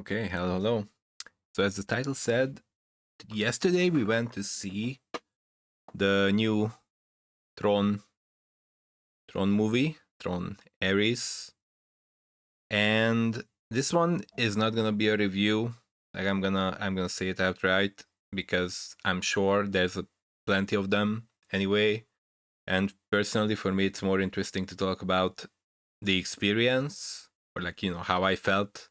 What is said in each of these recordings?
Okay, hello. So as the title said, yesterday we went to see the new Tron Tron movie, Tron Ares, and this one is not gonna be a review. Like I'm gonna say it outright because I'm sure there's plenty of them anyway. And personally, for me, it's more interesting to talk about the experience or like how I felt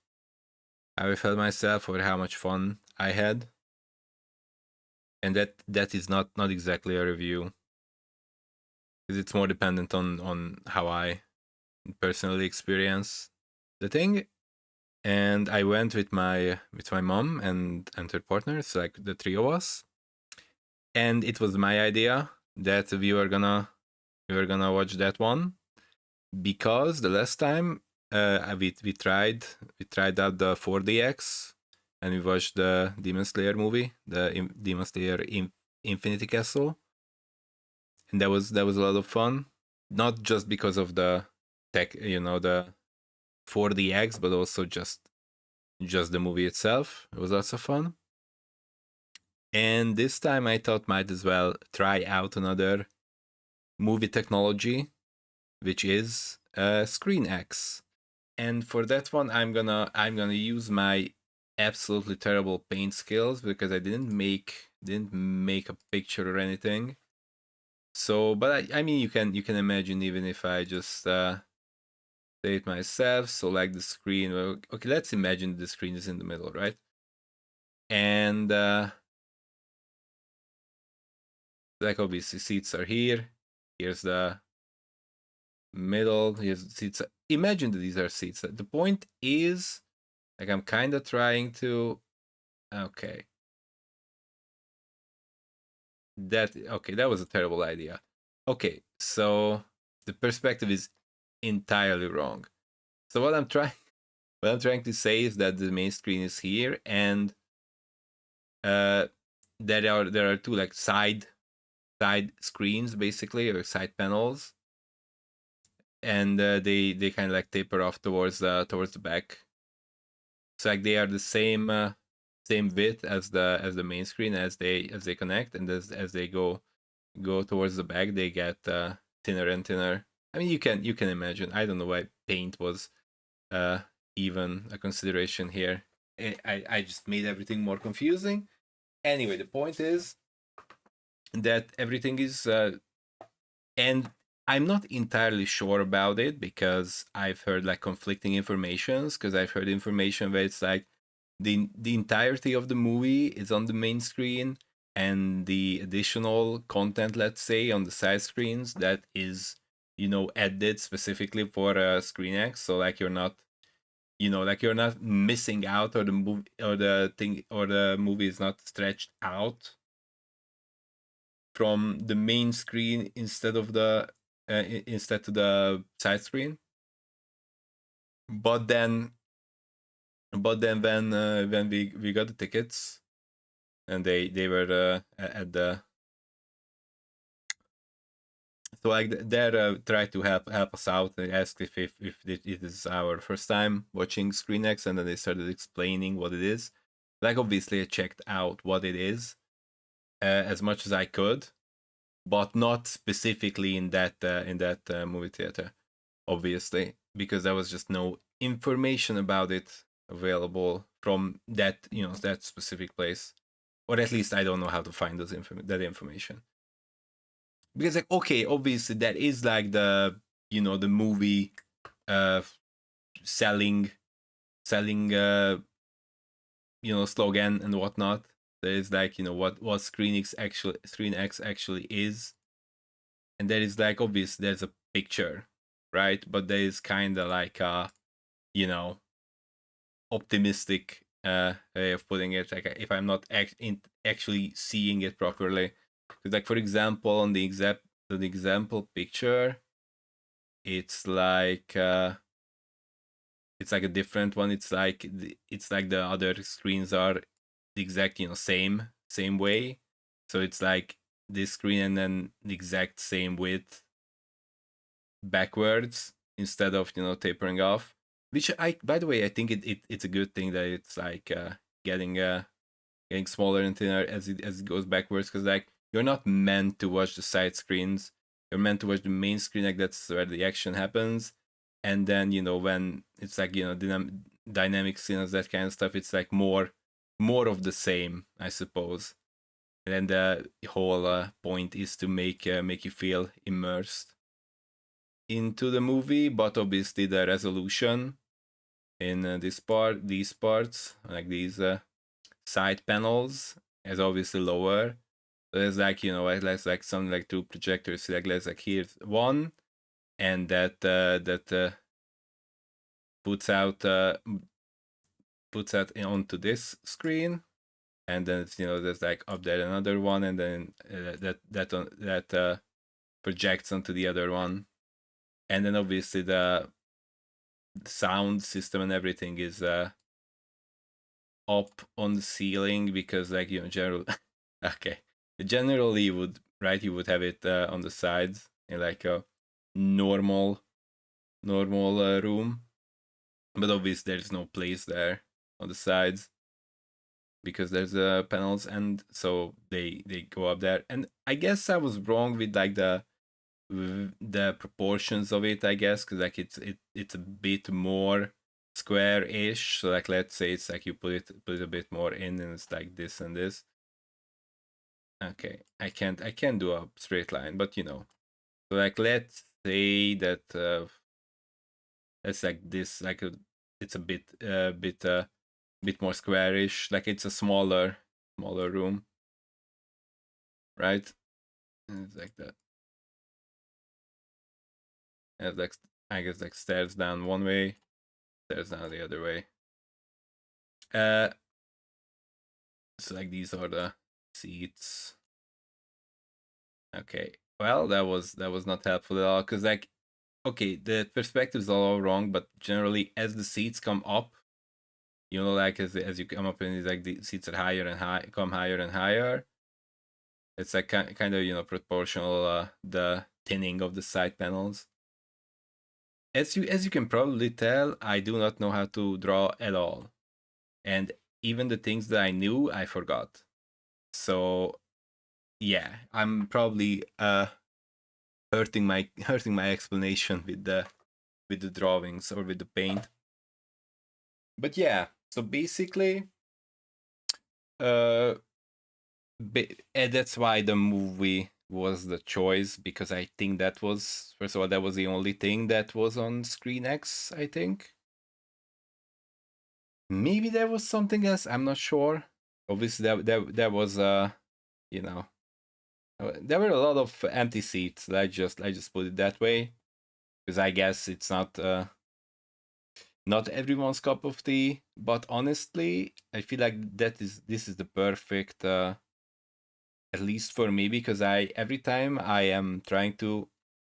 myself, or how much fun I had, and that is not exactly a review because it's more dependent on how I personally experience the thing. And I went with my mom and her partners, like the three of us, and it was my idea that we were gonna watch that one because the last time we tried out the 4DX and we watched the Demon Slayer movie, the Demon Slayer Infinity Castle, and that was a lot of fun. Not just because of the tech, the 4DX, but also just the movie itself. It was lots of fun. And this time I thought might as well try out another movie technology, which is screenx. And for that one, I'm gonna use my absolutely terrible paint skills because I didn't make a picture or anything. So, but I mean, you can imagine, even if I just say it myself. So, like the screen. Well, okay, let's imagine the screen is in the middle, right? And like obviously seats are here. Here's the middle. Here's the seats. Imagine that these are seats. The point is, like, I'm kind of trying to. Okay, that was a terrible idea. Okay, so the perspective is entirely wrong. So what I'm trying to say is that the main screen is here, and uh, there are two like side screens basically, or side panels, and they kind of like taper off towards the back. So like they are the same width as the main screen as they connect, and as they go towards the back, they get thinner and thinner. I mean, you can imagine. I don't know why paint was uh, even a consideration here. I just made everything more confusing. Anyway, the point is that everything is, and I'm not entirely sure about it because I've heard like conflicting informations. Because I've heard information where it's like the entirety of the movie is on the main screen, and the additional content, let's say, on the side screens, that is added specifically for screenx. So like you're not missing out, or the movie is not stretched out from the main screen instead to the side screen. But then when we got the tickets, and they were at the, so like they tried to help us out. They asked if it is our first time watching screenx, and then they started explaining what it is. Like obviously I checked out what it is as much as I could, but not specifically in that movie theater, obviously, because there was just no information about it available from that specific place, or at least I don't know how to find that information. Because like, okay, obviously that is like the movie uh selling selling slogan and whatnot. There is like what screenx actually is, and there is like obviously there's a picture, right? But there is kind of like a you know optimistic way of putting it. Like if I'm not actually seeing it properly, because like for example on the example picture, it's like a different one. It's like the other screens are the exact same way. So it's like this screen and then the exact same width backwards instead of tapering off. which I, by the way, I think it's a good thing that it's like getting getting smaller and thinner as it goes backwards, because like you're not meant to watch the side screens. You're meant to watch the main screen, like that's where the action happens. And then when it's like dynamic scenes, that kind of stuff, it's like more of the same, I suppose. And then the whole point is to make you feel immersed into the movie, but obviously the resolution in these parts, like these side panels, is obviously lower. So there's like let's like something like two projectors. Like let's like here's one, and that puts out onto this screen, and then it's there's like up there another one, and then that projects onto the other one, and then obviously the sound system and everything is up on the ceiling, because like general okay, generally you would have it on the sides in like a normal room, but obviously there's no place there on the sides because there's panels, and so they go up there. And I guess I was wrong with like the proportions of it, I guess, because like it's a bit more square-ish. So like let's say it's like you put it a bit more in, and it's like this and this. Okay, I can't do a straight line, but so like let's say that it's like this, like it's a bit more squarish, like it's a smaller room, right? And it's like that. And it's like, I guess, like stairs down one way, stairs down the other way. So like these are the seats. Okay, well that was not helpful at all, because like, okay, the perspectives are all wrong, but generally as the seats come up, like as you come up, and it's like the seats are higher and come higher and higher. It's like kind of proportional, the thinning of the side panels. As you can probably tell, I do not know how to draw at all, and even the things that I knew, I forgot. So yeah, I'm probably hurting my explanation with the drawings or with the paint. But yeah, so basically, uh, and that's why the movie was the choice, because I think that was, first of all, that was the only thing that was on screenx, I think. Maybe there was something else, I'm not sure. Obviously there was you know there were a lot of empty seats. I just put it that way, because I guess it's not everyone's cup of tea. But honestly, I feel like this is the perfect, at least for me, because I every time I am trying to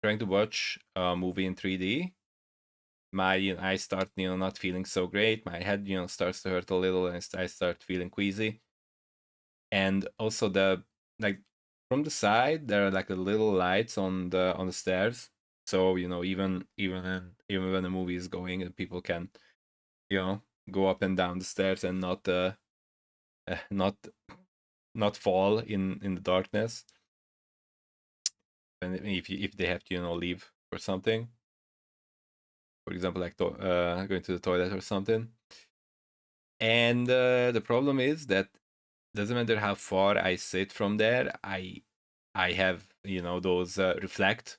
watch a movie in 3D, my I start not feeling so great. My head starts to hurt a little, and I start feeling queasy. And also the, like, from the side there are like the little lights on the stairs, so even when the movie is going, people can you know go up and down the stairs and not not fall in the darkness, and if they have to leave or something, for example, like going to the toilet or something. And the problem is that doesn't matter how far I sit from there, I have those reflect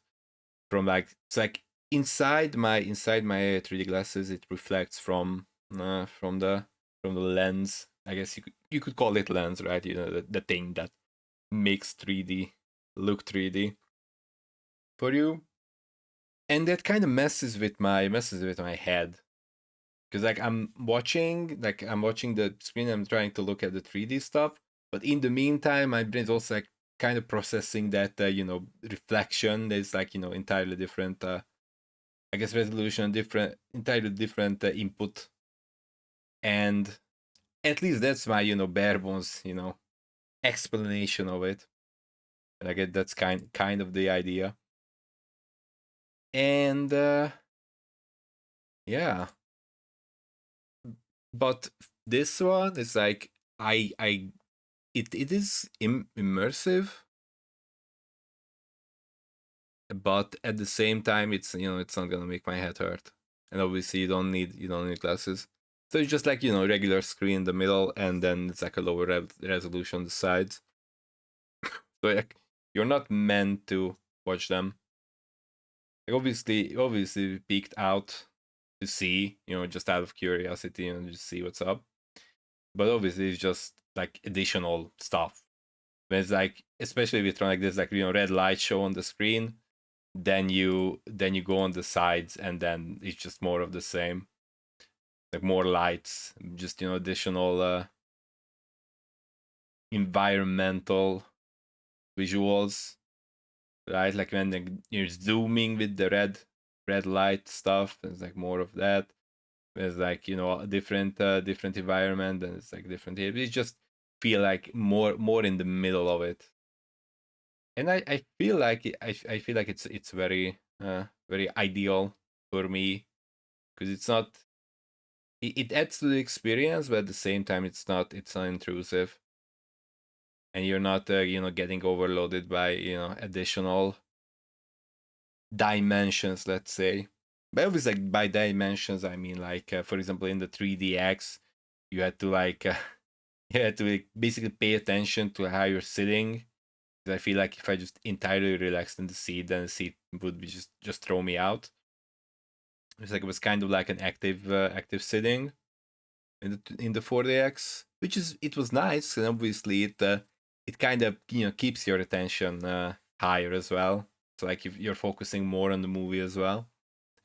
from, like, it's like inside my 3D glasses, it reflects from the lens. I guess you could call it lens, right? The thing that makes 3D look 3D for you. And that kind of messes with my head, because like I'm watching the screen, I'm trying to look at the 3D stuff, but in the meantime my brain's also like kind of processing that reflection. There's like entirely different, I guess, resolution, different, entirely different input. And at least that's my bare bones explanation of it. And I get that's kind of the idea. And yeah, But this one is like it is immersive, but at the same time it's it's not gonna make my head hurt. And obviously you don't need glasses. So it's just like regular screen in the middle, and then it's like a lower resolution on the sides. So like you're not meant to watch them. Like obviously we peeked out to see, just out of curiosity and just see what's up. But obviously it's just like additional stuff. When it's like, especially with Tron, like there's like red light show on the screen, then you go on the sides, and then it's just more of the same, like more lights, just additional environmental visuals, right? Like when you're zooming with the red light stuff, there's like more of that. There's like a different environment, and it's like different here. It just feel like more in the middle of it. And I feel like I feel like it's very ideal for me, because it adds to the experience, but at the same time it's not intrusive, and you're not getting overloaded by additional dimensions, let's say. But obviously, like, by dimensions I mean like, for example, in the 3DX you had to like you had to like, basically pay attention to how you're sitting. I feel like if I just entirely relaxed in the seat, then the seat would be just throw me out. It's like it was kind of like an active sitting in the 4DX, which is it was nice, and obviously it kind of keeps your attention higher as well. So like if you're focusing more on the movie as well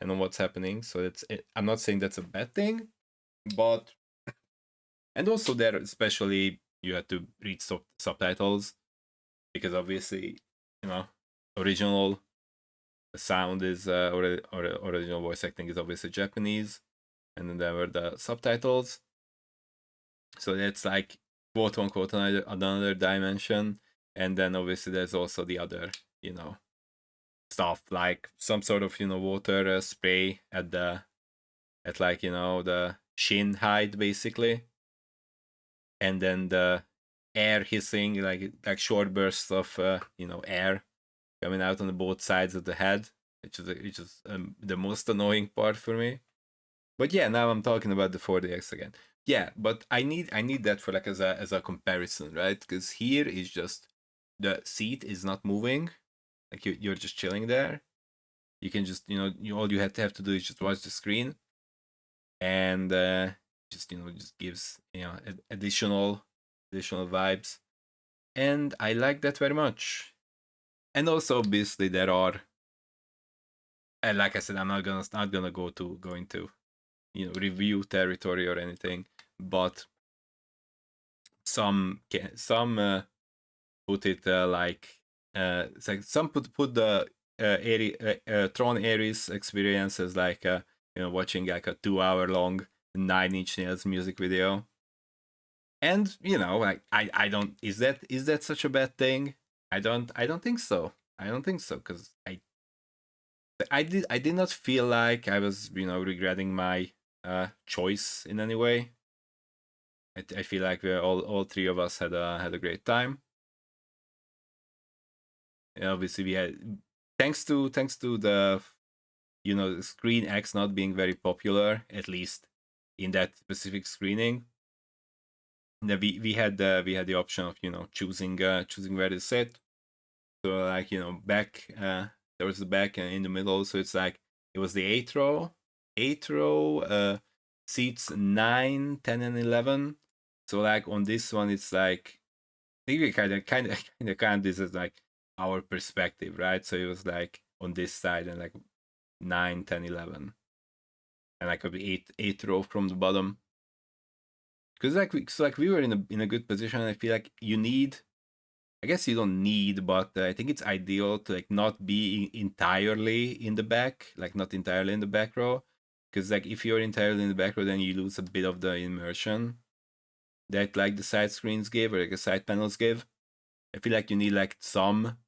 and on what's happening, so I'm not saying that's a bad thing, but and also there especially you had to read subtitles, because obviously you know original sound is or original voice acting is obviously Japanese, and then there were the subtitles. So that's like quote unquote another dimension. And then obviously there's also the other, stuff like some sort of water spray at like the shin height basically, and then the air hissing like short bursts of air coming out on both sides of the head, which is the most annoying part for me. But yeah, now I'm talking about the 4DX again. Yeah, but I need that for like as a comparison, right? Because here is just the seat is not moving, like you're just chilling there. You can just all you have to do is just watch the screen, and just gives additional vibes, and I like that very much. And also obviously there are, and like I said, I'm not gonna go into review territory or anything, but some put it like it's like some put the Tron Ares experience as like watching like a 2 hour long Nine Inch Nails music video. And like I don't, is that such a bad thing? I don't think so. I don't think so, because I did not feel like I was regretting my choice in any way. I feel like we all three of us had a great time. And obviously we had, thanks to the screenx not being very popular, at least in that specific screening. We had the option of choosing where to sit. So like back, there was the back and in the middle. So it's like it was the eighth row seats 9, 10, and 11. So like on this one it's like I think we kind of this is like our perspective, right? So it was like on this side, and like 9, 10, 11, and like eighth row from the bottom. Because we were in a good position. And I feel like I guess you don't need, but I think it's ideal to like not be entirely in the back, like not entirely in the back row. Because like if you're entirely in the back row, then you lose a bit of the immersion that like the side screens give, or like the side panels give. I feel like you need like some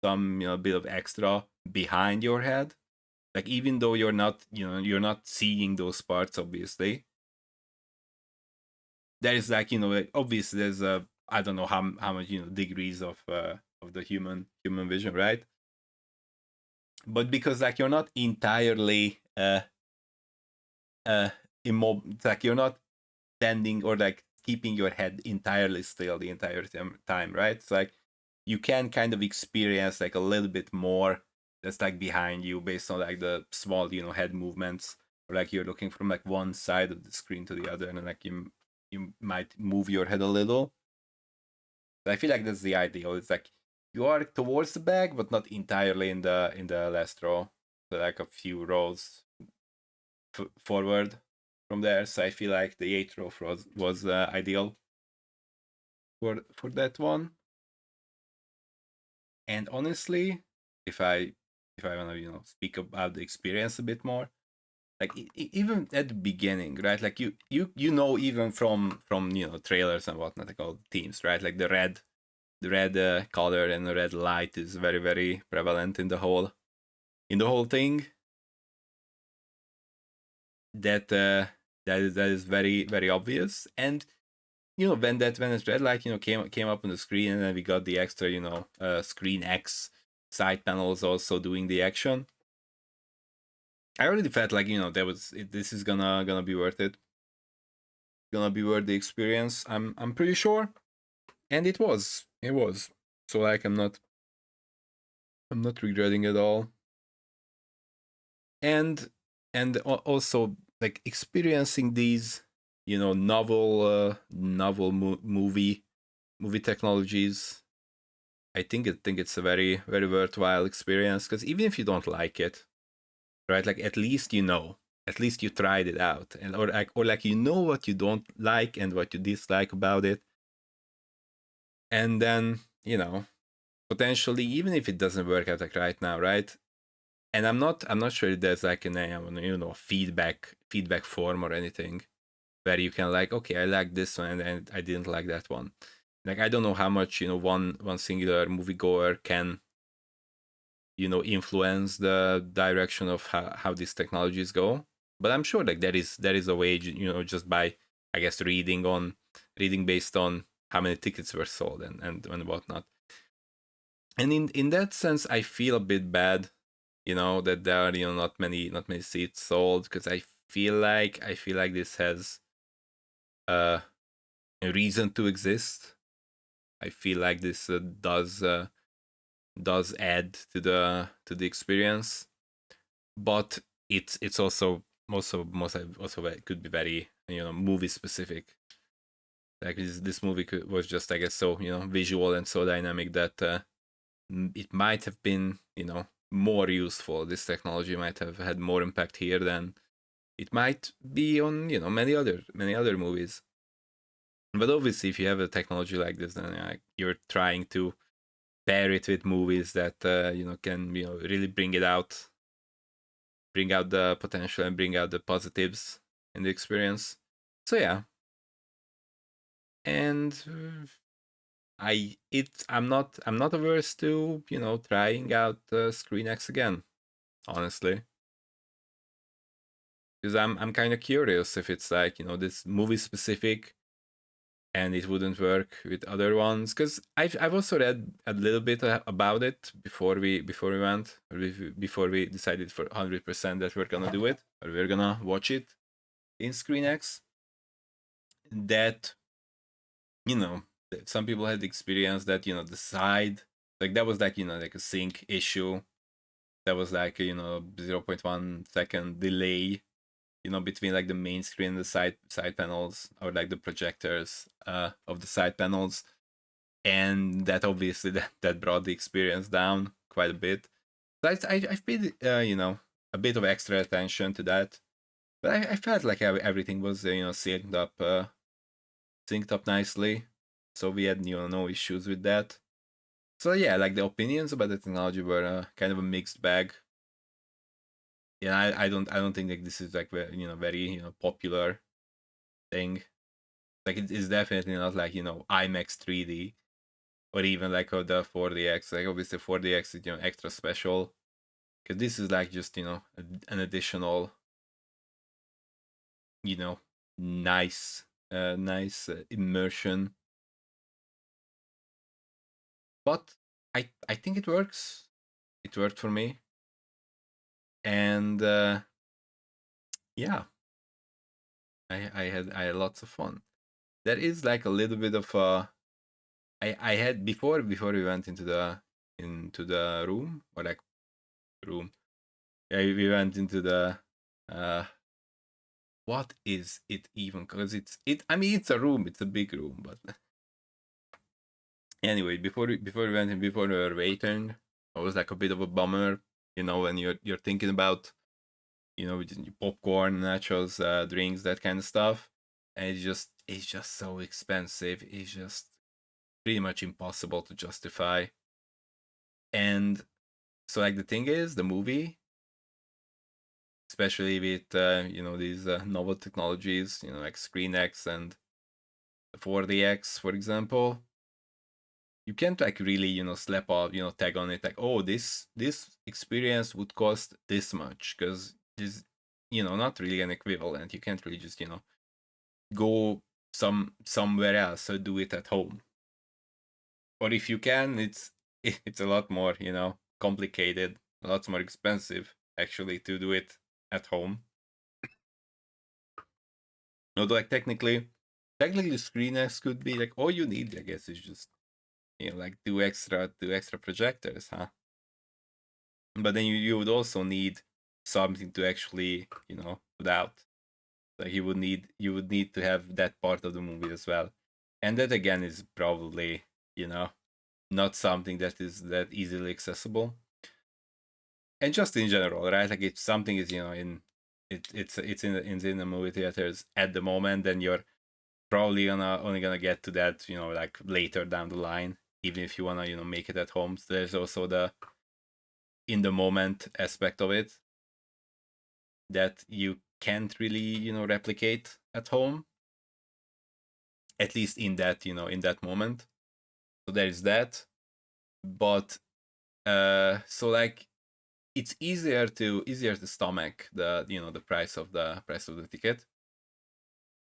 bit of extra behind your head. Like even though you're not seeing those parts, obviously, there is like, like, obviously there's a, I don't know how much, degrees of the human vision, right? But because like you're not entirely uh like you're not standing or like keeping your head entirely still the entire time, right? It's like you can kind of experience like a little bit more that's like behind you based on like the small, head movements, or like you're looking from like one side of the screen to the other, and then, like you might move your head a little. But I feel like that's the ideal. It's like you are towards the back, but not entirely in the last row. So like a few rows forward from there. So I feel like the eighth row was ideal for that one. And honestly, if I want to speak about the experience a bit more, like even at the beginning, right? Like you even from trailers and whatnot, like all themes, right? Like the red color and the red light is very, very prevalent in the whole thing. That is very, very obvious. And when red light came up on the screen, and then we got the extra screenx side panels also doing the action. I already felt like this is gonna be worth it, gonna be worth the experience. I'm pretty sure, and it was. So like I'm not regretting at all. And also like experiencing these novel movie technologies. I think it's a very, very worthwhile experience, because even if you don't like it, right, like at least at least you tried it out, and or like what you don't like and what you dislike about it. And then potentially, even if it doesn't work out like right now, right? And I'm not sure if there's like a feedback form or anything where you can like, okay, I like this one and I didn't like that one. Like I don't know how much one singular moviegoer can influence the direction of how these technologies go. But I'm sure like there is a way, just by, I guess, reading based on how many tickets were sold and whatnot. And in that sense, I feel a bit bad, that there are not many seats sold, because I feel like this has uh, a reason to exist. I feel like this does add to the experience, but it's also could be very movie specific. Like this movie was just, I guess, so visual and so dynamic that it might have been more useful. This technology might have had more impact here than it might be on many other movies. But obviously, if you have a technology like this, then you're trying to pair it with movies that can really bring out the potential and bring out the positives in the experience. So yeah, and I'm not averse to trying out screenx again, honestly, because I'm kind of curious if it's like this movie specific and it wouldn't work with other ones, because I've also read a little bit about it before we went, or before we decided for 100% that we're gonna do it, or we're gonna watch it in screenx, that you know some people had experienced that the side, like that was like like a sync issue, that was like a 0.1 second delay between like the main screen and the side panels, or like the projectors of the side panels, and that obviously that brought the experience down quite a bit. So I've paid a bit of extra attention to that, but I felt like everything was synced up nicely, so we had no issues with that. So yeah, like the opinions about the technology were kind of a mixed bag. Yeah, I don't think like this is like very popular thing. Like it is definitely not like IMAX 3D, or even like the 4DX. Like obviously 4DX is extra special, because this is like just an additional you know nice nice immersion. But I think it works. It worked for me, and yeah, I had lots of fun. There is like a little bit of I had before we went into the room, or like room. Yeah, we went into the uh what is it even? Because I mean it's a room, it's a big room, but anyway, before we went in, before we were waiting, it was like a bit of a bummer, when you're thinking about, popcorn, nachos, drinks, that kind of stuff, and it's just so expensive. It's just pretty much impossible to justify. And so, like, the thing is, the movie, especially with these novel technologies, like screenx and 4DX, for example, you can't like really slap off, tag on it like, oh, this experience would cost this much, because this not really an equivalent. You can't really just go somewhere else or do it at home. Or if you can, it's a lot more complicated, a lot more expensive actually to do it at home. Although like technically screenx could be like all you need, I guess, is just like two extra projectors, huh? But then you would also need something to actually put out. Like you would need to have that part of the movie as well, and that again is probably not something that is that easily accessible. And just in general, right? Like if something is it's in the movie theaters at the moment, then you're probably only gonna get to that like later down the line, even if you wanna make it at home. So there's also the in the moment aspect of it that you can't really replicate at home, at least in that moment. So there is that. But so like it's easier to stomach the price of the ticket.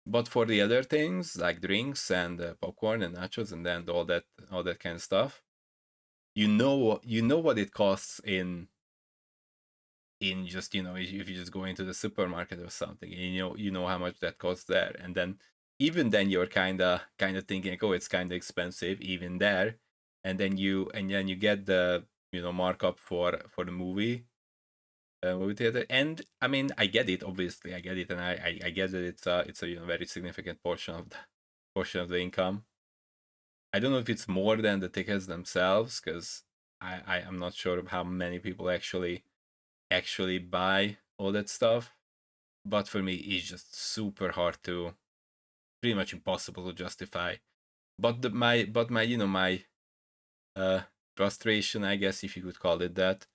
But for the other things like drinks and popcorn and nachos and then all that kind of stuff, you know what it costs in just if you just go into the supermarket or something, and you know how much that costs there, and then even then you're kind of thinking like, oh, it's kind of expensive even there, and then you get the markup for the movie theater. And I mean, I get it, obviously I get it, and I get that it's a very significant portion of the income. I don't know if it's more than the tickets themselves, because I am not sure of how many people actually buy all that stuff. But for me, it's just super hard to, pretty much impossible to justify. But my uh frustration, I guess, if you could call it that,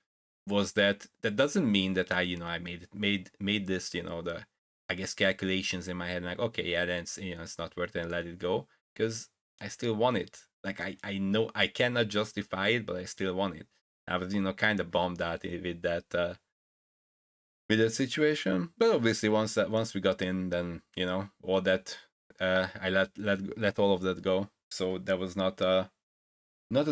was that doesn't mean that I made this, the, I guess, calculations in my head, like, okay, yeah, then it's not worth it and let it go, because I still want it. Like I know I cannot justify it, but I still want it. I was kind of bummed out with that situation. But obviously, once we got in, then all that, I let all of that go. So that was not a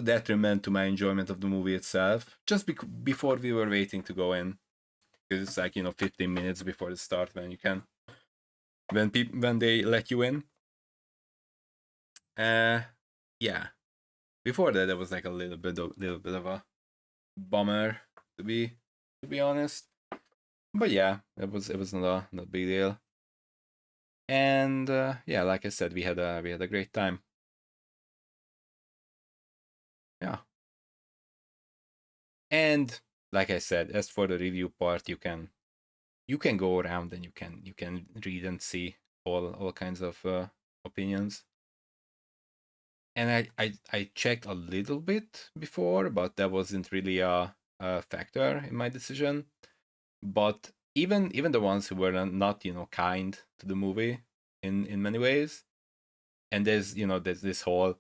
detriment to my enjoyment of the movie itself. Just before we were waiting to go in, because it's like 15 minutes before the start when they let you in. Uh, yeah. Before that, there was like a little bit of a bummer, to be honest. But yeah, it was not a big deal. And yeah, like I said, we had a great time. Yeah. And like I said, as for the review part, you can go around and you can read and see all kinds of opinions. And I checked a little bit before, but that wasn't really a factor in my decision. But even the ones who were not kind to the movie in many ways, and there's this whole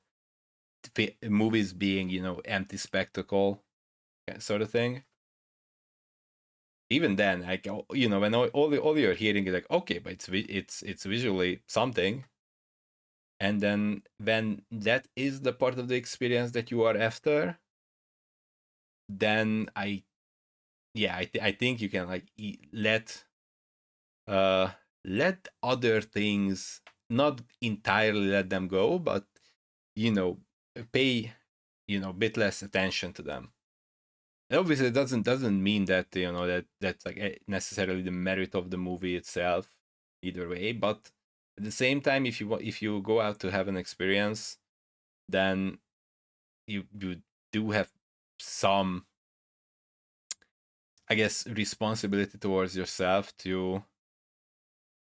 movies being empty spectacle sort of thing. Even then, like when all you're hearing is like, okay, but it's visually something. And then when that is the part of the experience that you are after, then I think you can like uh let other things, not entirely let them go, but you know, pay, a bit less attention to them. And obviously it doesn't mean that, that's like necessarily the merit of the movie itself either way, but at the same time, if you go out to have an experience, then you do have some, I guess, responsibility towards yourself to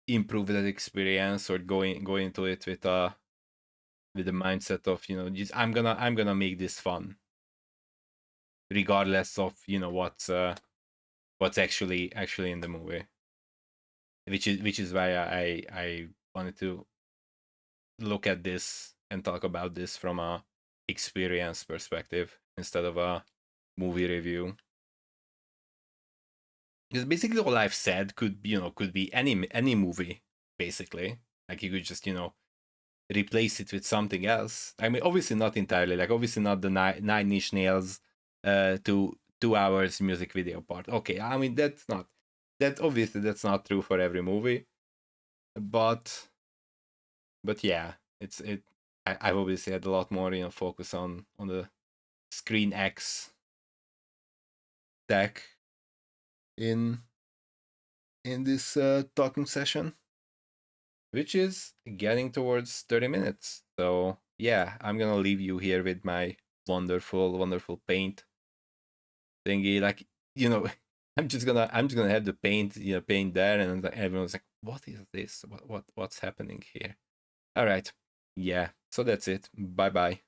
improve that experience, or go into it with the mindset of, just I'm gonna make this fun, regardless of, what's actually in the movie, which is why I wanted to look at this and talk about this from a experience perspective instead of a movie review. Because basically all I've said could be any movie, basically. Like you could just, replace it with something else. I mean, obviously not entirely. Like obviously not the Nine Inch Nails 2 hours music video part. Okay, I mean obviously that's not true for every movie. But yeah, I've obviously had a lot more, focus on the screenx deck in this talking session, which is getting towards 30 minutes. So yeah, I'm gonna leave you here with my wonderful, wonderful paint thingy. Like, you know, I'm just gonna have the paint, paint there, and everyone's like, what is this? What's happening here? All right. Yeah. So that's it. Bye bye.